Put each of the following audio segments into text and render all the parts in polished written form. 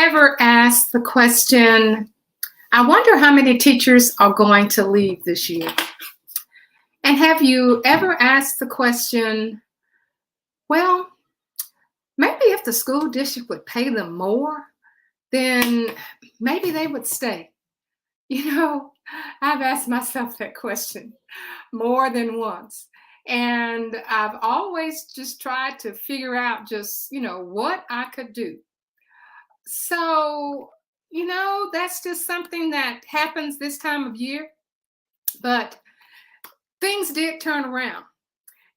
ever asked the question, I wonder how many teachers are going to leave this year? And have you ever asked the question, well, maybe if the school district would pay them more, then maybe they would stay? You know, I've asked myself that question more than once. And I've always just tried to figure out what I could do. So, that's just something that happens this time of year. But things did turn around.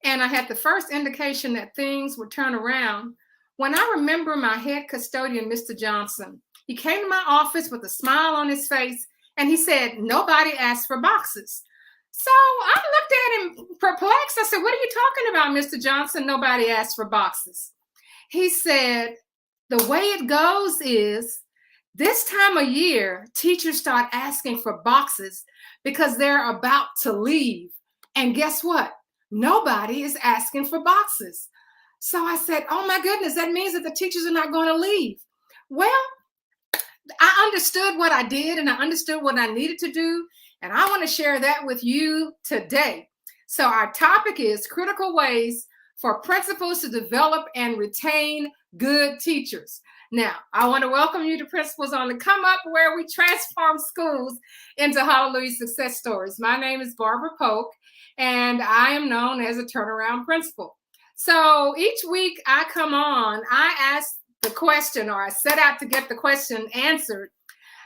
And I had the first indication that things would turn around when I remember my head custodian, Mr. Johnson. He came to my office with a smile on his face and he said, nobody asked for boxes. So I looked at him perplexed. I said, what are you talking about, Mr. Johnson? Nobody asked for boxes. He said, the way it goes is this time of year, teachers start asking for boxes because they're about to leave. And guess what? Nobody is asking for boxes. So I said, oh my goodness, that means that the teachers are not going to leave. Well, I understood what I did and I understood what I needed to do. And I want to share that with you today. So our topic is critical ways for principals to develop and retain good teachers. Now, I want to welcome you to Principals on the Come Up, where we transform schools into hallelujah success stories. My name is Barbara Polk, and I am known as a turnaround principal. So each week I come on, I ask the question, or I set out to get the question answered,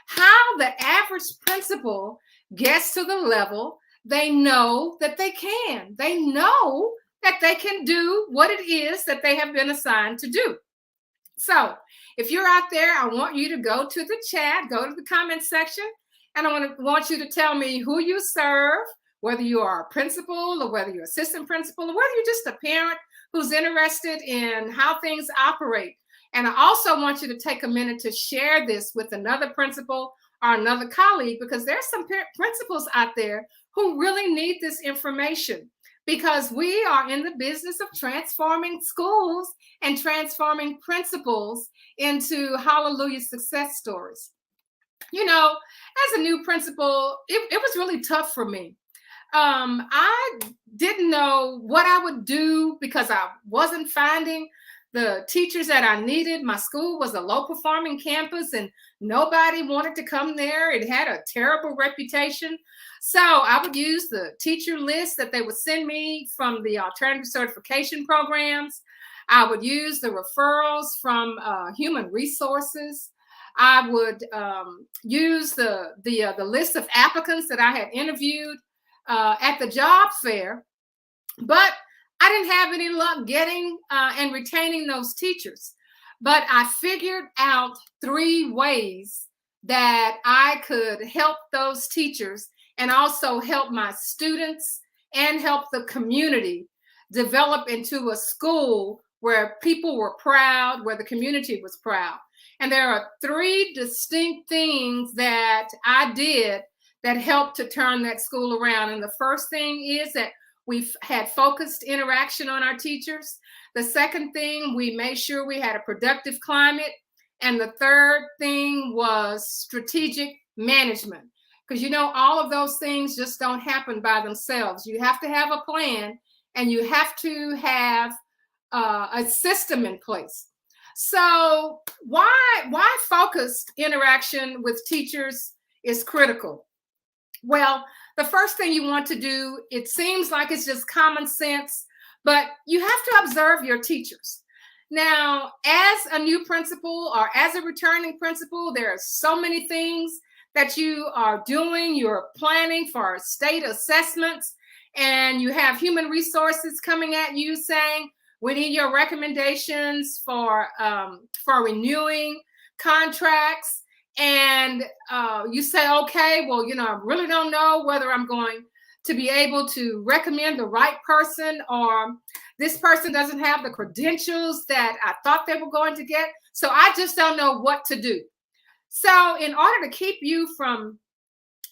how the average principal gets to the level they know that they can. They know that they can do what it is that they have been assigned to do. So if you're out there, I want you to go to the chat, go to the comment section, and I want you to tell me who you serve, whether you are a principal or whether you're assistant principal or whether you're just a parent who's interested in how things operate. And I also want you to take a minute to share this with another principal or another colleague, because there's some principals out there who really need this information, because we are in the business of transforming schools and transforming principals into hallelujah success stories. As a new principal, it was really tough for me. I didn't know what I would do because I wasn't finding the teachers that I needed. My school was a low performing campus and nobody wanted to come there. It had a terrible reputation. So I would use the teacher list that they would send me from the alternative certification programs. I would use the referrals from human resources. I would use the list of applicants that I had interviewed at the job fair, but I didn't have any luck getting and retaining those teachers. But I figured out 3 ways that I could help those teachers and also help my students and help the community develop into a school where people were proud, where the community was proud. And there are 3 distinct things that I did that helped to turn that school around. And the first thing is that we've had focused interaction on our teachers. The second thing, we made sure we had a productive climate. And the third thing was strategic management. Because all of those things just don't happen by themselves. You have to have a plan and you have to have a system in place. So why focused interaction with teachers is critical? Well, the first thing you want to do, it seems like it's just common sense, but you have to observe your teachers. Now, as a new principal or as a returning principal, there are so many things that you are doing. You're planning for state assessments, and you have human resources coming at you saying, we need your recommendations for renewing contracts. And you say, okay, well, I really don't know whether I'm going to be able to recommend the right person, or this person doesn't have the credentials that I thought they were going to get. So I just don't know what to do. So in order to keep you from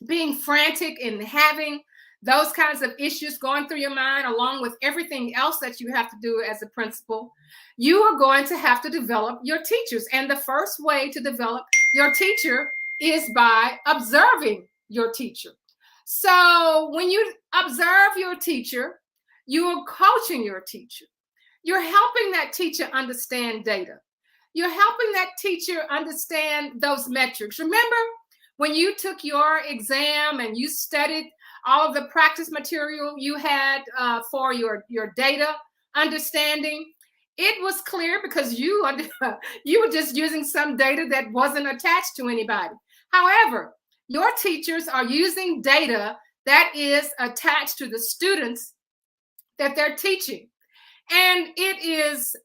being frantic and having those kinds of issues going through your mind, along with everything else that you have to do as a principal, you are going to have to develop your teachers. And the first way to develop your teacher is by observing your teacher. So when you observe your teacher, you are coaching your teacher. You're helping that teacher understand data. You're helping that teacher understand those metrics. Remember when you took your exam and you studied all of the practice material you had for your data understanding? It was clear because you were just using some data that wasn't attached to anybody. However, your teachers are using data that is attached to the students that they're teaching. And it is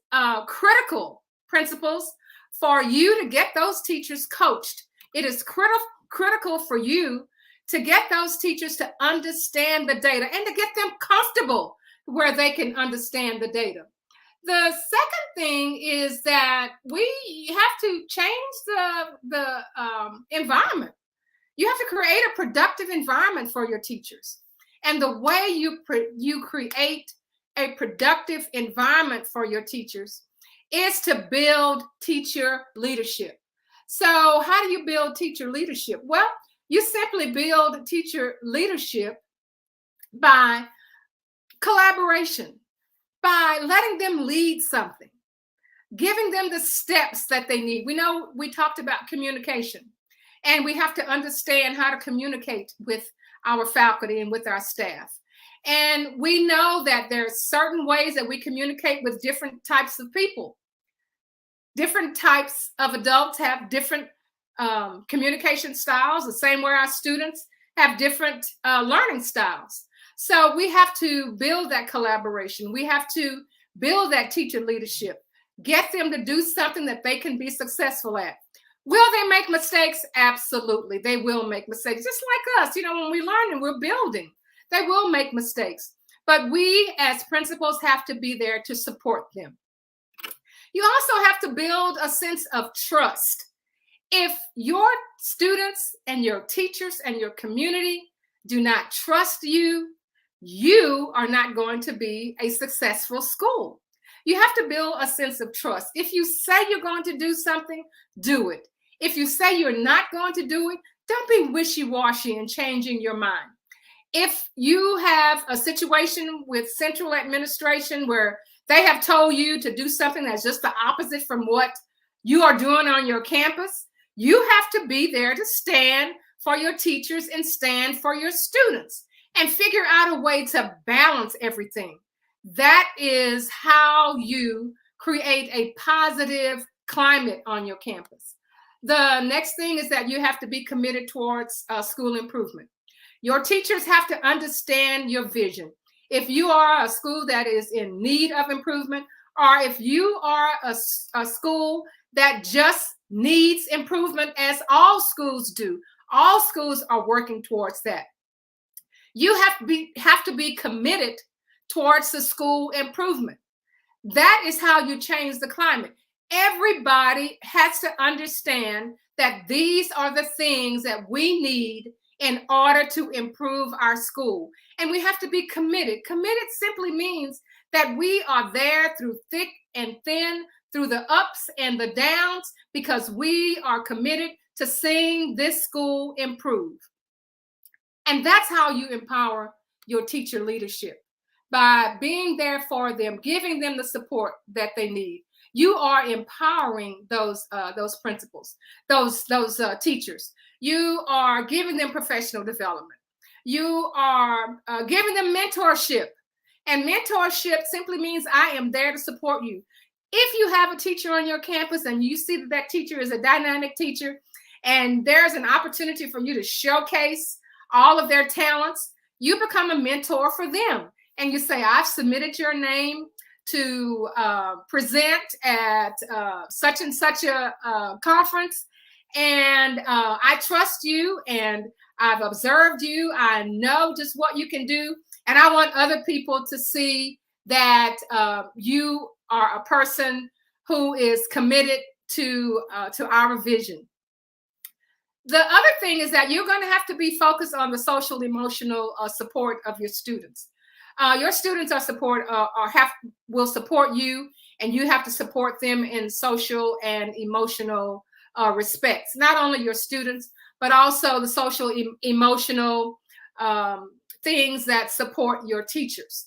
critical, principals, for you to get those teachers coached. It is critical for you to get those teachers to understand the data and to get them comfortable where they can understand the data. The second thing is that we have to change the environment. You have to create a productive environment for your teachers. And the way you create a productive environment for your teachers is to build teacher leadership. So how do you build teacher leadership? Well, you simply build teacher leadership by collaboration, by letting them lead something, giving them the steps that they need. We know we talked about communication, and we have to understand how to communicate with our faculty and with our staff. And we know that there's certain ways that we communicate with different types of people. Different types of adults have different communication styles, the same way our students have different learning styles. So we have to build that collaboration. We have to build that teacher leadership, get them to do something that they can be successful at. Will they make mistakes? Absolutely. They will make mistakes, just like us. You know, when we learn and we're building, they will make mistakes. But we as principals have to be there to support them. You also have to build a sense of trust. If your students and your teachers and your community do not trust you, you are not going to be a successful school. You have to build a sense of trust. If you say you're going to do something, do it. If you say you're not going to do it, don't be wishy-washy and changing your mind. If you have a situation with central administration where they have told you to do something that's just the opposite from what you are doing on your campus, you have to be there to stand for your teachers and stand for your students and figure out a way to balance everything. That is how you create a positive climate on your campus. The next thing is that you have to be committed towards school improvement. Your teachers have to understand your vision. If you are a school that is in need of improvement, or if you are a school that just needs improvement, as all schools do, all schools are working towards that. You have to be committed towards the school improvement. That is how you change the climate. Everybody has to understand that these are the things that we need in order to improve our school. And we have to be committed. Committed simply means that we are there through thick and thin, through the ups and the downs, because we are committed to seeing this school improve. And that's how you empower your teacher leadership, by being there for them, giving them the support that they need. You are empowering those principals, those teachers. You are giving them professional development. You are giving them mentorship. And mentorship simply means I am there to support you. If you have a teacher on your campus and you see that teacher is a dynamic teacher and there's an opportunity for you to showcase all of their talents, you become a mentor for them. And you say, I've submitted your name to present at such and such a conference. And I trust you, and I've observed you. I know just what you can do. And I want other people to see that you are a person who is committed to our vision. the other thing is that you're going to have to be focused on the social emotional support of your students. Your students will support you, and you have to support them in social and emotional respects. Not only your students, but also the social emotional things that support your teachers.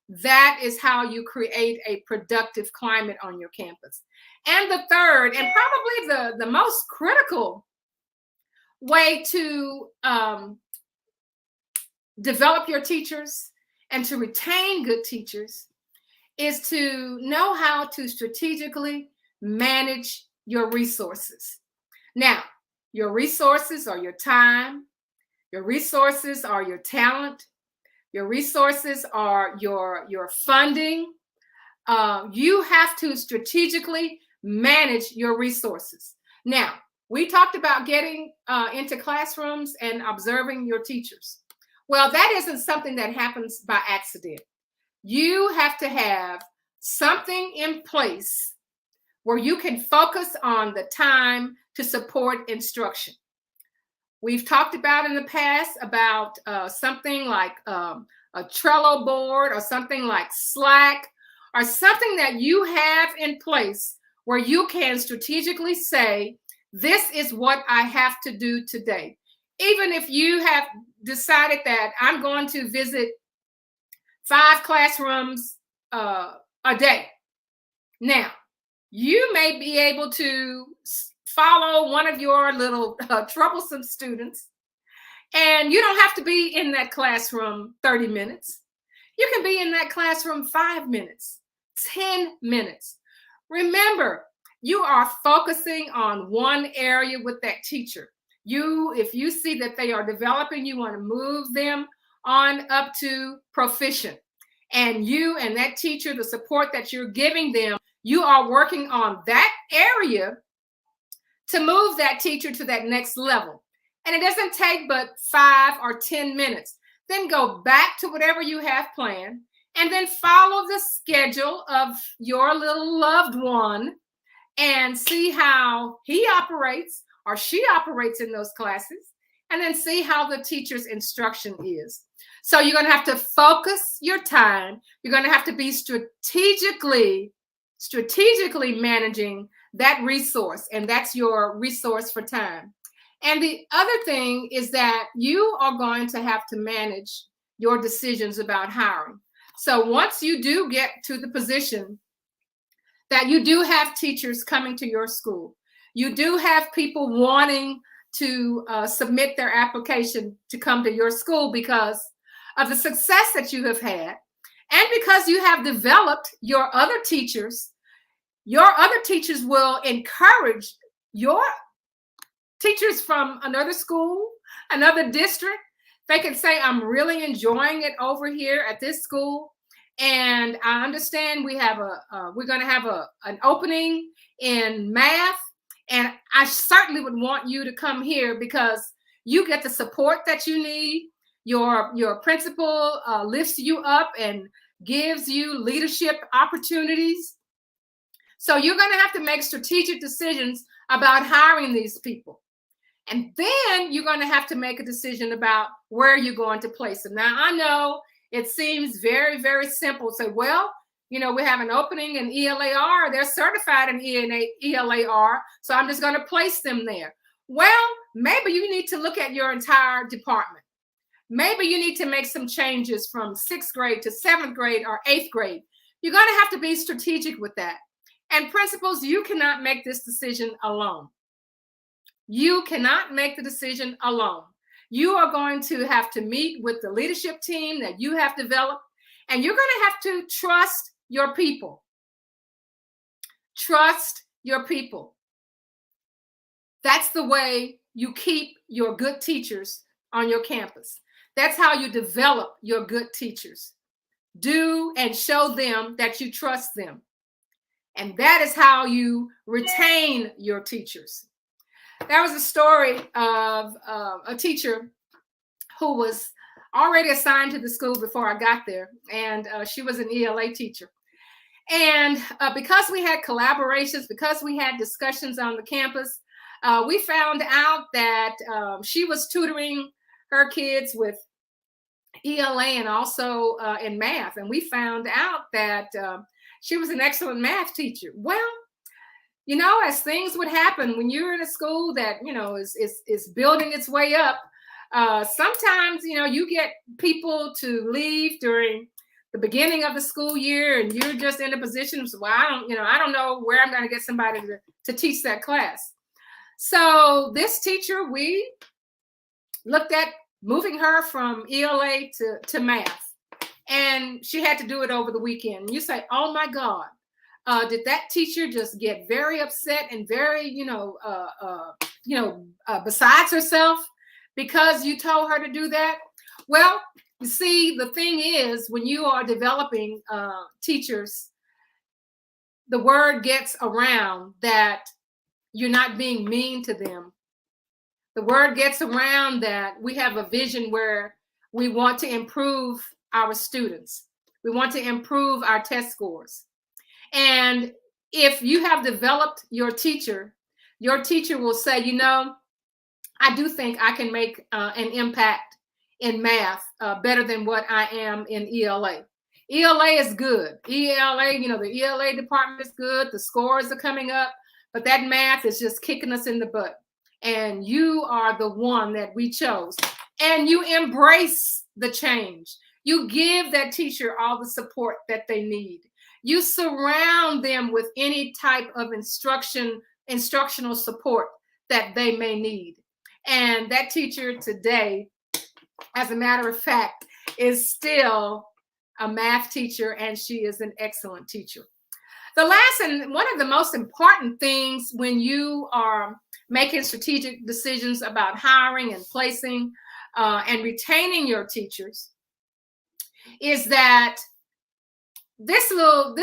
That is how you create a productive climate on your campus. And the third, and probably the most critical way to develop your teachers and to retain good teachers is to know how to strategically manage your resources. Now, your resources are your time, your resources are your talent, your resources are your funding. You have to strategically manage your resources. Now, we talked about getting into classrooms and observing your teachers. Well, that isn't something that happens by accident. You have to have something in place where you can focus on the time to support instruction. We've talked about in the past about something like a Trello board or something like Slack or something that you have in place where you can strategically say, this is what I have to do today. Even if you have decided that I'm going to visit 5 classrooms a day. Now, you may be able to follow one of your little troublesome students, and you don't have to be in that classroom 30 minutes. You can be in that classroom 5 minutes, 10 minutes. Remember, you are focusing on one area with that teacher. If you see that they are developing, you want to move them on up to proficient. And you and that teacher, the support that you're giving them, you are working on that area to move that teacher to that next level. And it doesn't take but 5 or 10 minutes. Then go back to whatever you have planned and then follow the schedule of your little loved one and see how he operates or she operates in those classes, and then see how the teacher's instruction is. So you're going to have to focus your time. You're going to have to be strategically managing that resource, and that's your resource for time. And the other thing is that you are going to have to manage your decisions about hiring. So once you do get to the position that you do have teachers coming to your school, you do have people wanting to submit their application to come to your school because of the success that you have had, and because you have developed your other teachers will encourage your teachers from another school, another district. They can say, I'm really enjoying it over here at this school. And I understand we're going to have an opening in math. And I certainly would want you to come here because you get the support that you need. Your principal lifts you up and gives you leadership opportunities. So you're going to have to make strategic decisions about hiring these people. And then you're going to have to make a decision about where you're going to place them. Now, I know it seems very, very simple. So, well, we have an opening in ELAR. They're certified in ELAR, so I'm just going to place them there. Well, maybe you need to look at your entire department. Maybe you need to make some changes from 6th grade to 7th grade or 8th grade. You're going to have to be strategic with that. And principals, you cannot make this decision alone. You cannot make the decision alone. You are going to have to meet with the leadership team that you have developed, and you're going to have to trust your people. Trust your people. That's the way you keep your good teachers on your campus. That's how you develop your good teachers. Do and show them that you trust them. And that is how you retain your teachers. There was a story of a teacher who was already assigned to the school before I got there, and she was an ELA teacher. And because we had collaborations, because we had discussions on the campus, We found out that she was tutoring her kids with ELA and also in math. And we found out that she was an excellent math teacher. Well, you know, as things would happen when you're in a school that, you know, is building its way up, sometimes, you know, you get people to leave during the beginning of the school year and you're just in a position of, well, I don't know where I'm going to get somebody to teach that class. So this teacher, we looked at moving her from ELA to math, and she had to do it over the weekend. And you say, oh my God, did that teacher just get very upset and very, besides herself because you told her to do that? Well, you see, the thing is, when you are developing teachers, the word gets around that you're not being mean to them. The word gets around that we have a vision where we want to improve our students. We want to improve our test scores. And if you have developed your teacher will say, you know, I do think I can make an impact in math better than what I am in ELA. ELA is good. ELA, you know, the ELA department is good. The scores are coming up, but that math is just kicking us in the butt. And you are the one that we chose. And you embrace the change. You give that teacher all the support that they need. You surround them with any type of instructional support that they may need. And that teacher today, as a matter of fact, is still a math teacher, and she is an excellent teacher. The last and one of the most important things when you are making strategic decisions about hiring and placing and retaining your teachers is that this little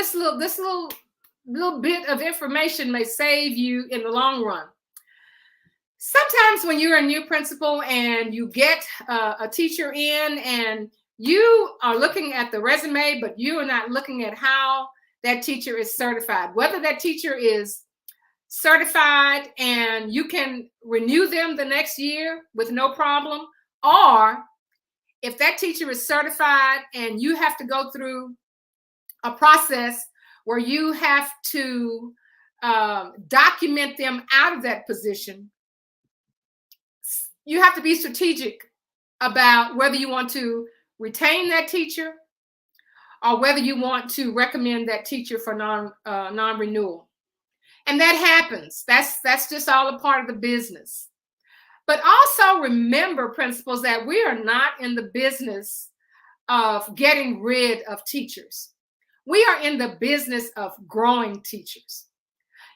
bit of information may save you in the long run. Sometimes when you're a new principal and you get a teacher in and you are looking at the resume, but you are not looking at how that teacher is certified, whether that teacher is certified and you can renew them the next year with no problem, or if that teacher is certified and you have to go through a process where you have to document them out of that position, you have to be strategic about whether you want to retain that teacher or whether you want to recommend that teacher for non-renewal. And that happens. That's just all a part of the business. But also remember, principals, that we are not in the business of getting rid of teachers. We are in the business of growing teachers.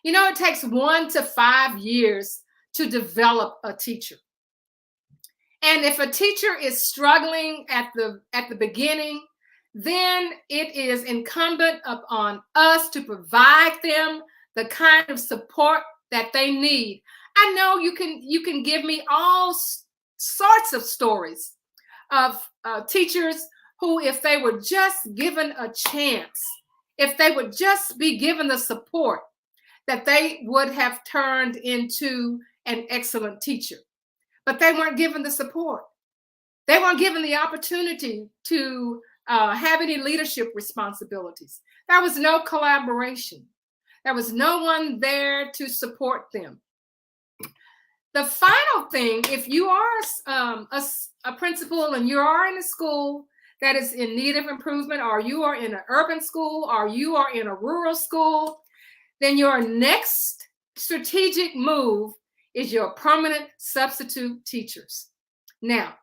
You know, it takes 1 to 5 years to develop a teacher. And if a teacher is struggling at the beginning, then it is incumbent upon us to provide them the kind of support that they need. I know you can give me all sorts of stories of teachers who, if they were just given a chance, if they would just be given the support, that they would have turned into an excellent teacher. But they weren't given the support. They weren't given the opportunity to have any leadership responsibilities. There was no collaboration. There was no one there to support them. The final thing, if you are a principal and you are in a school that is in need of improvement, or you are in an urban school, or you are in a rural school, then your next strategic move is your permanent substitute teachers. Now,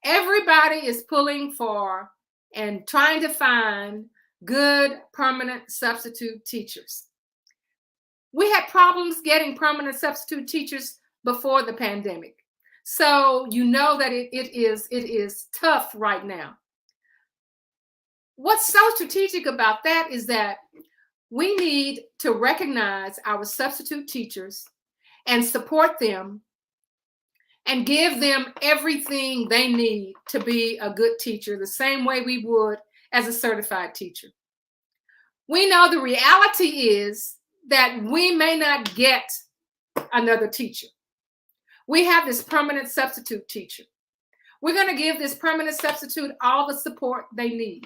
everybody is pulling for and trying to find good permanent substitute teachers. We had problems getting permanent substitute teachers before the pandemic. So you know that it is tough right now. What's so strategic about that is that we need to recognize our substitute teachers and support them and give them everything they need to be a good teacher, the same way we would as a certified teacher. We know the reality is that we may not get another teacher. We have this permanent substitute teacher. We're going to give this permanent substitute all the support they need.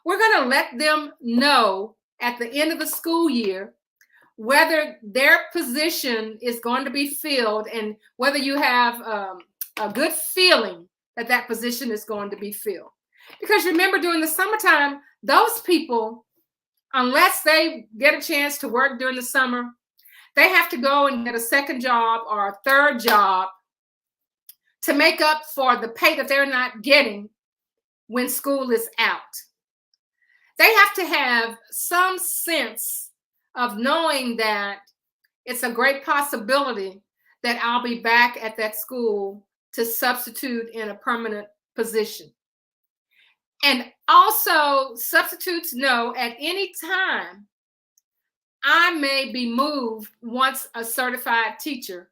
We're going to let them know at the end of the school year whether their position is going to be filled and whether you have a good feeling that that position is going to be filled. Because remember, during the summertime, those people, unless they get a chance to work during the summer, they have to go and get a second job or a third job to make up for the pay that they're not getting when school is out. They have to have some sense of knowing that it's a great possibility that I'll be back at that school to substitute in a permanent position. And also, substitutes know at any time I may be moved once a certified teacher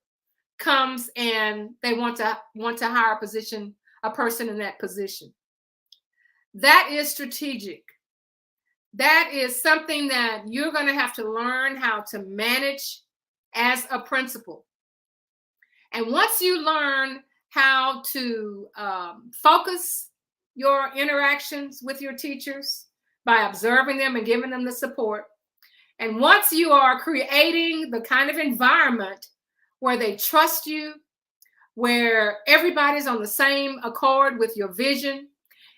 comes and they want to hire a person in that position. That is strategic. That is something that you're going to have to learn how to manage as a principal. And once you learn how to focus your interactions with your teachers by observing them and giving them the support, and once you are creating the kind of environment where they trust you, where everybody's on the same accord with your vision,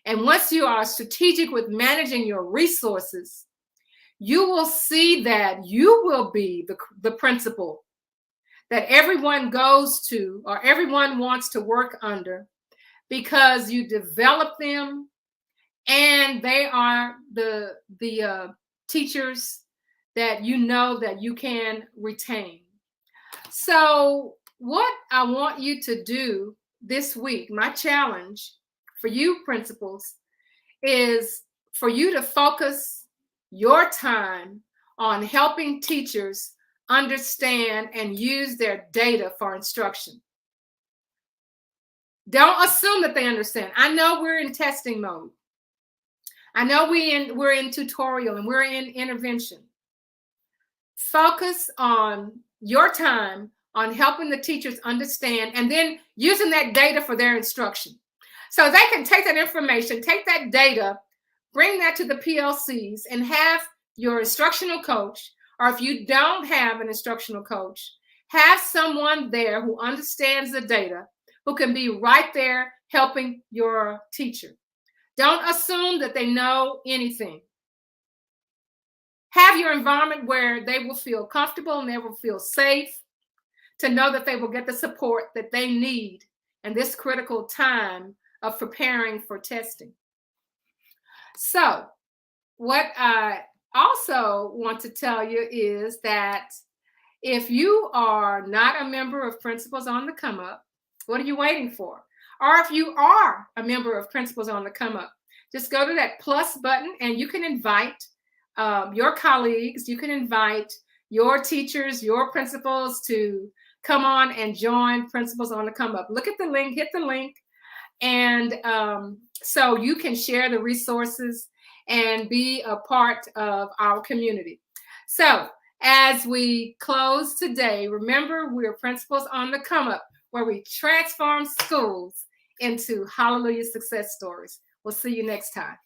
and once you are strategic with managing your resources, you will see that you will be the principal that everyone goes to or everyone wants to work under, because you develop them and they are the teachers that you know that you can retain. So what I want you to do this week, my challenge for you principals, is for you to focus your time on helping teachers understand and use their data for instruction. Don't assume that they understand. I know we're in testing mode. I know we're in tutorial and we're in intervention. Focus on your time on helping the teachers understand and then using that data for their instruction. So they can take that information, take that data, bring that to the PLCs and have your instructional coach, or if you don't have an instructional coach, have someone there who understands the data, who can be right there helping your teacher. Don't assume that they know anything. Have your environment where they will feel comfortable and they will feel safe to know that they will get the support that they need in this critical time of preparing for testing. So what I also want to tell you is that if you are not a member of Principals on the Come Up, what are you waiting for? Or if you are a member of Principals on the Come Up, just go to that plus button and you can invite your colleagues, you can invite your teachers, your principals to come on and join Principals on the Come Up. Look at the link, hit the link, and so you can share the resources and be a part of our community. So as we close today, remember, we're Principals on the Come Up, where we transform schools into hallelujah success stories. We'll see you next time.